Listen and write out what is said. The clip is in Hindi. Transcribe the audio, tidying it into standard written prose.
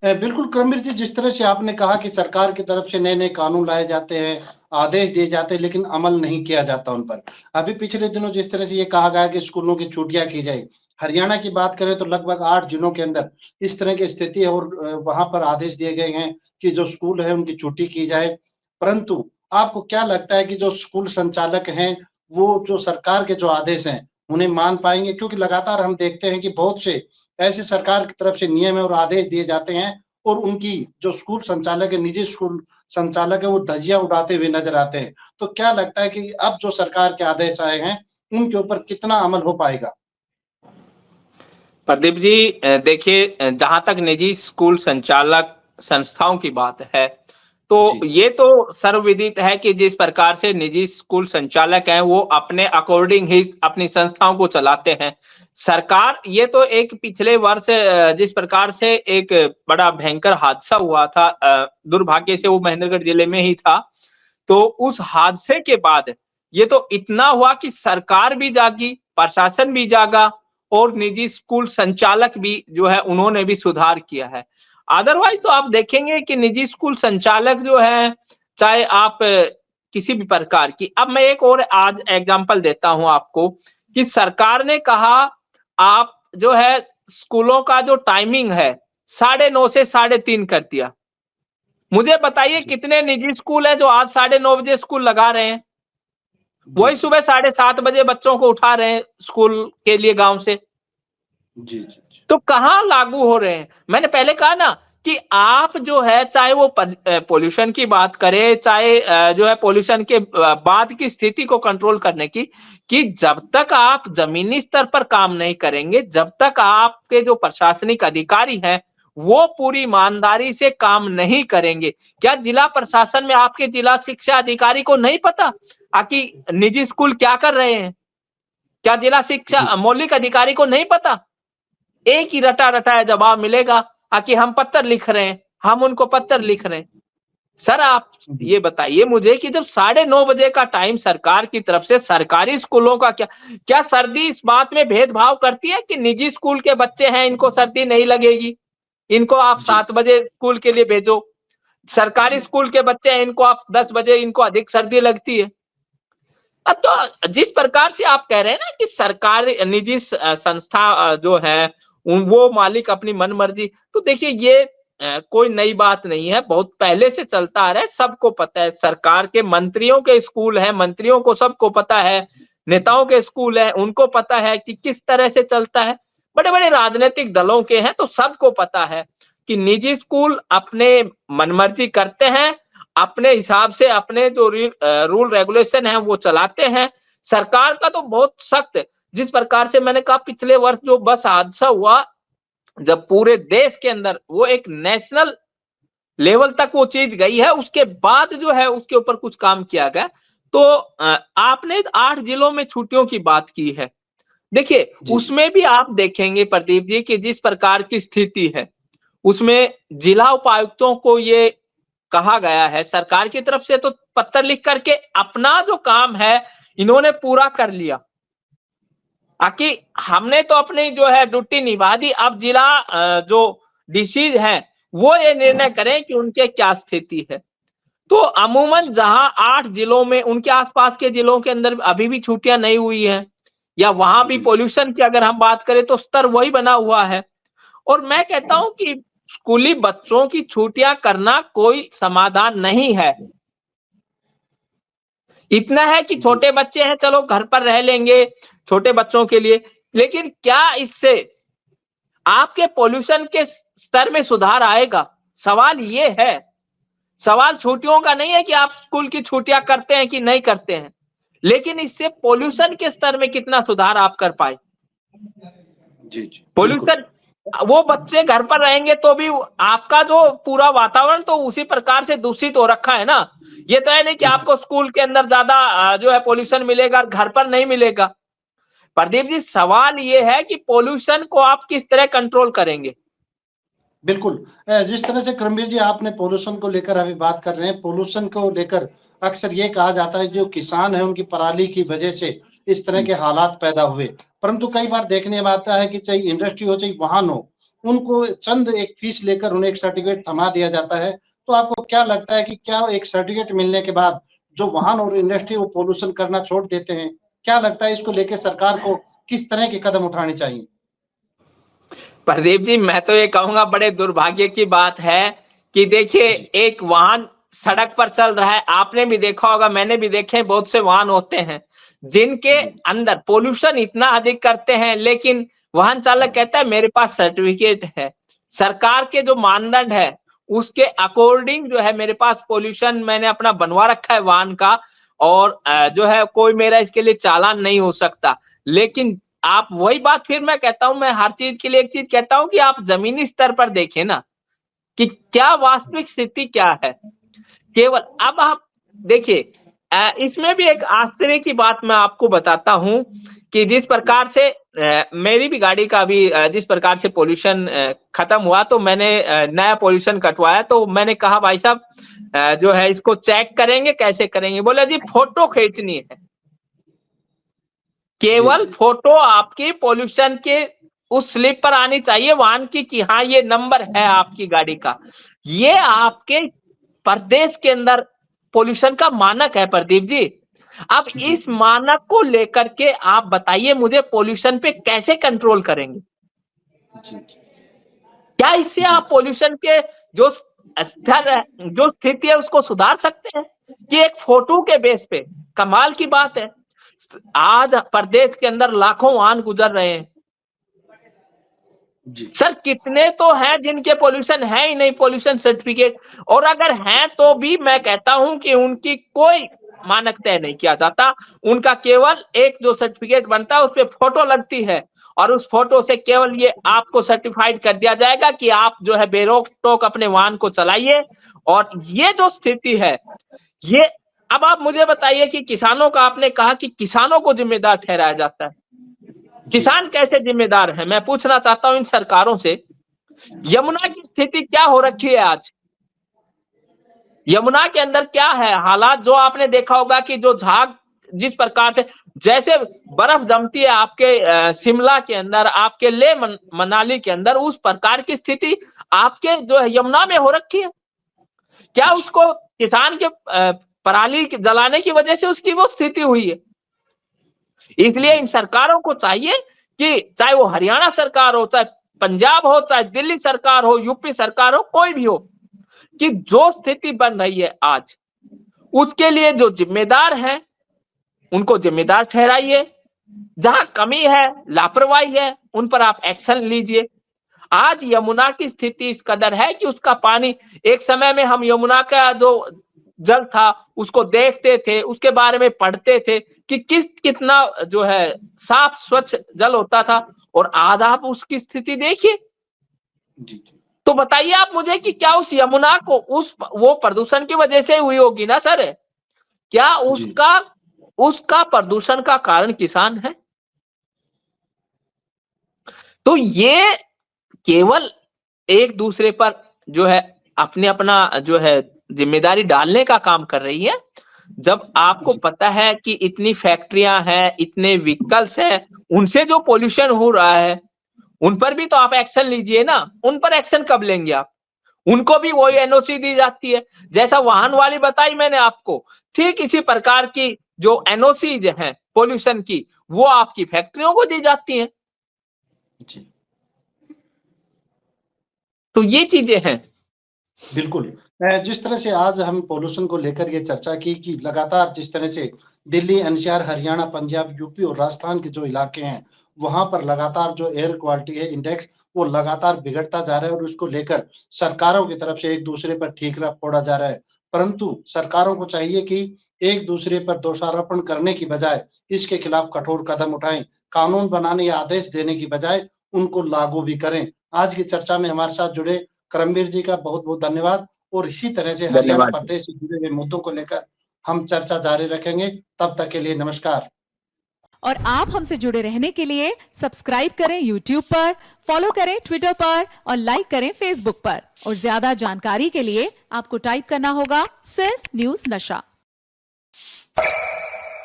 बिल्कुल क्रमवीर जी, जिस तरह से आपने कहा कि सरकार की तरफ से नए-नए कानून लाए जाते हैं, आदेश दिए जाते हैं, लेकिन अमल नहीं किया जाता उन पर। अभी पिछले दिनों जिस तरह से ये कहा गया कि स्कूलों की छुट्टियाँ की जाए, हरियाणा की बात करें तो लगभग 8 जिलों के अंदर इस तरह की स्थिति है और वहाँ पर आदेश दिए गए हैं कि जो स्कूल है उनकी छुट्टी की जाए। परंतु आपको क्या लगता है कि जो स्कूल संचालक हैं, वो जो सरकार के जो आदेश हैं, उन्हें मान पाएँगे? क्योंकि लगातार हम देखते हैं कि बहुत से ऐसे सरकार की तरफ से नियम है और आदेश दिए जाते हैं और उनकी जो स्कूल संचालक है, निजी स्कूल संचालक है, वो धज्जियाँ उड़ाते हुए नज़र आते हैं। तो क्या लगता है कि अब जो सरकार के आदेश आए हैं, उनके ऊपर कितना अमल हो पाएगा? प्रदीप जी, देखिए, जहाँ तक निजी स्कूल संचालक संस्थाओं की बात है, तो जी, ये तो सर्वविदित है कि जिस प्रकार से निजी स्कूल संचालक हैं, वो अपने अकॉर्डिंग ही अपनी संस्थाओं को चलाते हैं। सरकार ये तो एक पिछले वर्ष जिस प्रकार से एक बड़ा भयंकर हादसा हुआ था, दुर्भाग्य से वो महेंद्रगढ़ जिले में ही था। तो उस हादसे के बाद ये तो इतना हुआ कि सरकार भी जागी, प्रशासन भी जागा और निजी स्कूल संचालक भी जो है उन्होंने भी सुधार किया है। अदरवाइज तो आप देखेंगे कि निजी स्कूल संचालक जो है, चाहे आप किसी भी प्रकार की, अब मैं एक और आज एग्जांपल देता हूं आपको कि सरकार ने कहा आप जो है स्कूलों का जो टाइमिंग है 9:30 से 3:30 कर दिया। मुझे बताइए जी, कितने निजी स्कूल हैं जो आज 9:30 बजे स्कूल लगा रहे हैं? जी, वही सुबह 7:30 बजे बच्चों को उठा रहे हैं स्कूल के लिए गाँव से। जी, जी, जी, तो कहाँ लागू हो रहे हैं? मैंने पहले कहा ना कि आप जो है चाहे वो पॉल्यूशन की बात करें, चाहे जो है पॉल्यूशन के बाद की स्थिति को कंट्रोल करने की, कि जब तक आप जमीनी स्तर पर काम नहीं करेंगे, जब तक आपके जो प्रशासनिक अधिकारी हैं, वो पूरी ईमानदारी से काम नहीं करेंगे। क्या जिला प्रशासन में आपके जिला शिक्षा अधिकारी को नहीं पता कि निजी स्कूल क्या कर रहे हैं? क्या जिला शिक्षा जी, मौलिक अधिकारी को नहीं पता? एक ही रटा-रटाया जवाब मिलेगा कि हम पत्र लिख रहे हैं, हम उनको पत्र लिख रहे हैं। सर, आप जी, ये बताइए मुझे कि जब 9:30 बजे का टाइम सरकार की तरफ से सरकारी स्कूलों का क्या क्या सर्दी इस बात में भेदभाव करती है कि निजी स्कूल के बच्चे हैं, इनको सर्दी नहीं लगेगी, इनको आप जी, 7 बजे स्कूल के लिए भेजो। सरकारी जी, स्कूल के बच्चे हैं, इनको आप 10 बजे इनको अधिक सर्दी लगती है। तो जिस प्रकार से आप कह रहे हैं ना कि सरकार निजी संस्था जो है वो मालिक अपनी मनमर्जी, तो देखिए ये कोई नई बात नहीं है, बहुत पहले से चलता आ रहा है, सबको पता है। सरकार के मंत्रियों के स्कूल है, मंत्रियों को सबको पता है, नेताओं के स्कूल है, उनको पता है कि किस तरह से चलता है। बड़े बड़े राजनीतिक दलों के हैं तो सबको पता है कि निजी स्कूल अपने मनमर्जी करते हैं, अपने हिसाब से अपने जो रूल रेगुलेशन है वो चलाते हैं। सरकार का तो बहुत सख्त, जिस प्रकार से मैंने कहा पिछले वर्ष जो बस हादसा हुआ, जब पूरे देश के अंदर वो एक नेशनल लेवल तक वो चीज गई है, उसके बाद जो है उसके ऊपर कुछ काम किया गया। तो आपने 8 जिलों में छुट्टियों की बात की है। देखिए, जी, जी, उसमें भी आप देखेंगे प्रदीप जी कि जिस प्रकार की स्थिति है, उसमें जिला उपायुक्तों को ये कहा गया है सरकार की तरफ से, तो पत्र लिख करके अपना जो काम है इन्होंने पूरा कर लिया कि हमने तो अपनी जो है ड्यूटी निभा दी। अब जिला जो डीसी है वो ये निर्णय करें कि उनके क्या स्थिति है। तो अमूमन जहां 8 जिलों में उनके आसपास के जिलों के अंदर अभी भी छुट्टियां नहीं हुई है, या वहां भी जी, पोल्यूशन की अगर हम बात करें तो स्तर वही बना हुआ है। और मैं कहता हूं कि स्कूली बच्चों की छुट्टियां करना कोई समाधान नहीं है। इतना है कि जी, छोटे बच्चे हैं, चलो घर पर रह लेंगे छोटे बच्चों के लिए, लेकिन क्या इससे आपके पॉल्यूशन के स्तर में सुधार आएगा? सवाल ये है। सवाल छुट्टियों का नहीं है कि आप स्कूल की छुट्टियां करते हैं कि नहीं करते हैं, लेकिन इससे पॉल्यूशन के स्तर में कितना सुधार आप कर पाए? जी, जी, बिल्कुल। पॉल्यूशन, वो बच्चे घर पर रहेंगे तो भी आपका जो पूरा वातावरण तो उसी प्रकार से दूषित हो रखा है ना। ये तो है नहीं कि जी, आपको स्कूल के अंदर ज्यादा जो है पॉल्यूशन मिलेगा, घर पर नहीं मिलेगा। प्रदीप जी, सवाल ये है कि पॉल्यूशन को आप किस तरह कंट्रोल करेंगे? बिल्कुल। जिस तरह से क्रमवीर जी आपने पॉल्यूशन को लेकर अभी बात कर रहे हैं, पॉल्यूशन को लेकर अक्सर ये कहा जाता है जो किसान है उनकी पराली की वजह से इस तरह के हालात पैदा हुए। परंतु कई बार देखने में आता है कि चाहे इंडस्ट्री हो चाहे वाहन हो, उनको चंद एक फीस लेकर उन्हें एक सर्टिफिकेट थमा दिया जाता है। तो आपको क्या लगता है कि क्या एक सर्टिफिकेट मिलने के बाद जो वाहन और इंडस्ट्री वो पोल्यूशन करना छोड़ देते हैं? क्या लगता है इसको लेके सरकार को किस तरह के कदम उठाने चाहिए? प्रदीप जी, मैं तो ये कहूंगा बड़े दुर्भाग्य की बात है कि देखिए एक वाहन सड़क पर चल रहा है, आपने भी देखा होगा, मैंने भी देखे, बहुत से वाहन होते हैं जिनके अंदर पोल्यूशन इतना अधिक करते हैं, लेकिन वाहन चालक कहता है मेरे पास सर्टिफिकेट है, सरकार के जो मानदंड है उसके अकॉर्डिंग जो है मेरे पास पोल्यूशन मैंने अपना बनवा रखा है वाहन का, और जो है कोई मेरा इसके लिए चालान नहीं हो सकता। लेकिन आप वही बात फिर मैं कहता हूं, मैं हर चीज के लिए एक चीज कहता हूं कि आप जमीनी स्तर पर देखें ना कि क्या वास्तविक स्थिति क्या है। केवल अब आप देखिए, इसमें भी एक आश्चर्य की बात मैं आपको बताता हूं कि जिस प्रकार से मेरी भी गाड़ी का भी जिस प्रकार से पोल्यूशन खत्म हुआ, तो मैंने नया पोल्यूशन कटवाया। तो मैंने कहा भाई साहब जो है इसको चेक करेंगे, कैसे करेंगे? बोले जी फोटो खींचनी है, केवल फोटो आपकी पोल्यूशन के उस स्लिप पर आनी चाहिए वाहन की कि हाँ ये नंबर है आपकी गाड़ी का। ये आपके प्रदेश के अंदर पोल्यूशन का मानक है प्रदीप जी। अब इस मानक को लेकर के आप बताइए मुझे पोल्यूशन पे कैसे कंट्रोल करेंगे? क्या इससे आप पोल्यूशन के जो स्तर है, जो स्थिति है उसको सुधार सकते हैं कि एक फोटो के बेस पे? कमाल की बात है, आज प्रदेश के अंदर लाखों वाहन गुजर रहे हैं सर, कितने तो हैं जिनके पोल्यूशन है ही नहीं पोल्यूशन सर्टिफिकेट, और अगर हैं तो भी मैं कहता हूं कि उनकी कोई मानक तय नहीं किया जाता। उनका केवल एक जो सर्टिफिकेट बनता है उस पर फोटो लगती है, और उस फोटो से केवल ये आपको सर्टिफाइड कर दिया जाएगा कि आप जो है बेरोक टोक अपने वाहन को चलाइए। और ये जो स्थिति है, ये अब आप मुझे बताइए कि किसानों का आपने कहा कि किसानों को जिम्मेदार ठहराया जाता है। किसान कैसे जिम्मेदार है? मैं पूछना चाहता हूं इन सरकारों से। यमुना की स्थिति क्या हो रखी है आज? यमुना के अंदर क्या है हालात? जो आपने देखा होगा कि जो झाग जिस प्रकार से जैसे बर्फ जमती है आपके शिमला के अंदर, आपके ले मनाली के अंदर, उस प्रकार की स्थिति आपके जो है यमुना में हो रखी है। क्या उसको किसान के पराली जलाने की वजह से उसकी वो स्थिति हुई है? इसलिए इन सरकारों को चाहिए कि चाहे वो हरियाणा सरकार हो, चाहे पंजाब हो, चाहे दिल्ली सरकार हो, यूपी सरकार हो, कोई भी हो, कि जो स्थिति बन रही है आज, उसके लिए जो जिम्मेदार है उनको जिम्मेदार ठहराइए। जहां कमी है, लापरवाही है, उन पर आप एक्शन लीजिए। आज यमुना की स्थिति इस कदर है कि उसका पानी, एक समय में हम यमुना का जो जल था उसको देखते थे, उसके बारे में पढ़ते थे कि कितना जो है साफ स्वच्छ जल होता था, और आज आप उसकी स्थिति देखिए। तो बताइए आप मुझे कि क्या उस यमुना को वो प्रदूषण की वजह से हुई होगी ना सर? क्या उसका प्रदूषण का कारण किसान है? तो ये केवल एक दूसरे पर जो है अपना जो है जिम्मेदारी डालने का काम कर रही है। जब आपको पता है कि इतनी फैक्ट्रियां हैं, इतने व्हीकल्स हैं, उनसे जो पोल्यूशन हो रहा है, उन पर भी तो आप एक्शन लीजिए ना। उन पर एक्शन कब लेंगे आप? उनको भी वही एनओसी दी जाती है जैसा वाहन वाली बताई मैंने आपको, ठीक इसी प्रकार की जो एनओसी है पोल्यूशन की, वो आपकी फैक्ट्रियों को दी जाती है। तो ये चीजें हैं। बिल्कुल, जिस तरह से आज हम पोल्यूशन को लेकर ये चर्चा की कि लगातार जिस तरह से दिल्ली, एनसीआर, हरियाणा, पंजाब, यूपी और राजस्थान के जो इलाके हैं, वहां पर लगातार जो एयर क्वालिटी है इंडेक्स, वो लगातार बिगड़ता जा रहा है, और उसको लेकर सरकारों की तरफ से एक दूसरे पर ठीकरा फोड़ा जा रहा है। परंतु सरकारों को चाहिए कि एक दूसरे पर दोषारोपण करने की बजाय इसके खिलाफ कठोर कदम उठाएं, कानून बनाने या आदेश देने की बजाय उनको लागू भी करें। आज की चर्चा में हमारे साथ जुड़े करमवीर जी का बहुत बहुत धन्यवाद, और इसी तरह से हरियाणा प्रदेश से जुड़े हुए मुद्दों को लेकर हम चर्चा जारी रखेंगे। तब तक के लिए नमस्कार। और आप हमसे जुड़े रहने के लिए सब्सक्राइब करें YouTube पर, फॉलो करें ट्विटर पर और लाइक करें Facebook पर। और ज्यादा जानकारी के लिए आपको टाइप करना होगा सिर्फ न्यूज़ नशा।